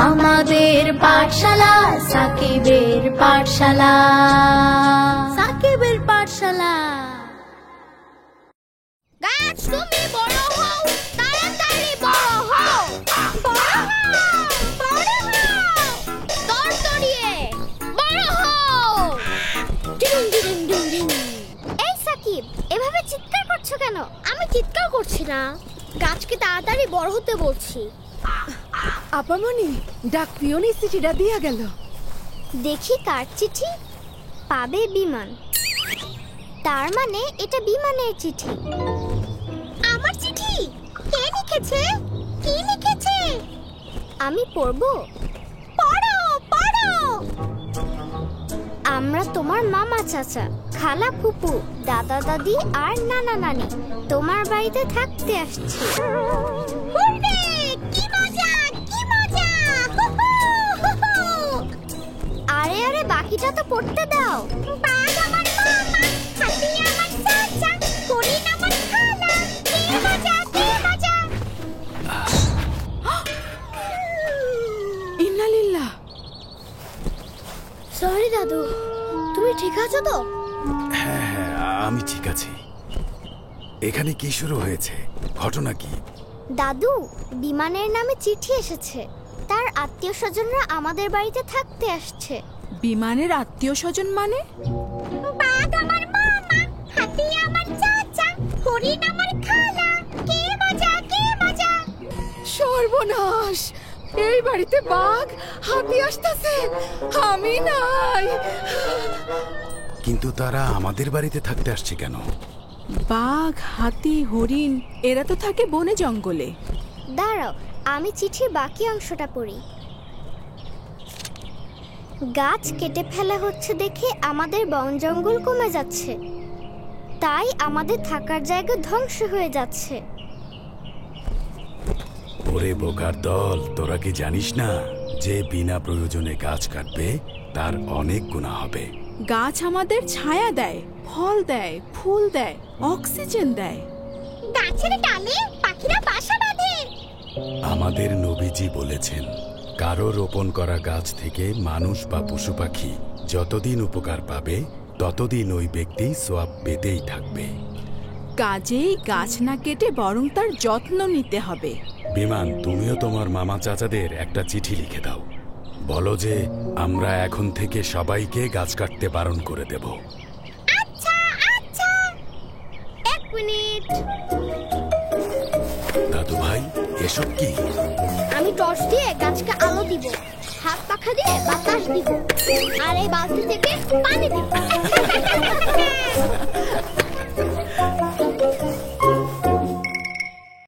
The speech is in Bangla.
আমাদের পাঠশালা সাকিবের পাঠশালা। সাকিবের পাঠশালা। গাছ তুমি বড় হও, তাড়াতাড়ি বড় হও, বড় হও, বড় হও, তরতরিয়ে বড় হও। Ding ding ding ding. এই সাকিব, এভাবে চিৎকার করছো কেন? আমি চিৎকার করছি না, গাছকে তাড়াতাড়ি বড় হতে বলছি। আপামনি, ডাক পিওনি চিঠিটা দিয়া গেল। দেখি কার চিঠি? পাবে বিমান। তার মানে এটা বিমানের চিঠি। আমার চিঠি? কে লিখেছে? কি লিখেছে? আমি পড়বো? পড়ো পড়ো। আমরা তোমার মামা চাচা, খালা ফুপু, দাদা দাদি আর নানা নানি তোমার বাড়িতে থাকতে আসছি। হুররে! কি মজা কি মজা! আরে আরে, বাকিটা তো পড়তে দাও। বাঘ আমার মামা, হাতি আমার চাচা, হরিণ আমার খালা, কি মজা কি মজা! ইন্নালিল্লাহ। সরি দাদু, তুমি ঠিক আছো তো? হ্যাঁ হ্যাঁ, আমি ঠিক আছি। এখানে কি শুরু হয়েছে? ঘটনা কি? দাদু, বিমানের নামে চিঠি এসেছে। তার আত্মীয় স্বজনরা আমাদের বাড়িতে থাকতে আসছে। বিমানের আত্মীয় স্বজন মানে? বাঘ আমার মামা, হাতি আমার চাচা, হরিণ আমার খালা, কি মজা কি মজা! সর্বনাশ! এই বাড়িতে বাঘ হাতি আসতেছে, আমি নাই। কিন্তু তারা আমাদের বাড়িতে থাকতে আসছে কেন? বাঘ, হাতি, হরিণ এরা তো থাকে বনে জঙ্গলে। দাঁড়াও, আমি চিঠির বাকি অংশটা পড়ি। গাছ কেটে ফেলা হচ্ছে দেখে আমাদের বন জঙ্গল কমে যাচ্ছে, তাই আমাদের থাকার জায়গা ধ্বংস হয়ে যাচ্ছে। ওরে বোকার দল, তোরা কি জানিস না যে বিনা প্রয়োজনে গাছ কাটবে তার অনেক গুনাহ হবে? গাছ আমাদের ছায়া দেয়, ফল দেয়, ফুল দেয়, অক্সিজেন দেয়। গাছের ডালে পাখিরা বাসা বাঁধে। আমাদের নবীজি বলেছেন, কারো রোপণ করা গাছ থেকে মানুষ বা পশু পাখি যতদিন উপকার পাবে ততদিন ওই ব্যক্তি সওয়াব পেতেই থাকবে। কাজেই গাছ না কেটে বরং তার যত্ন নিতে হবে। বিমান, তুমিও তোমার মামা চাচাদের একটা চিঠি লিখে দাও। বলো যে আমরা এখন থেকে সবাইকে গাছ কাটতে বারণ করে দেব। আচ্ছা আচ্ছা। এক মিনিট। দাদু ভাই, এসব কি? আমি টর্চ দিয়ে গাছকে আলো দিব, হাত পাখা দিয়ে বাতাস দিব, আর এই বালতি থেকে পানি দিব।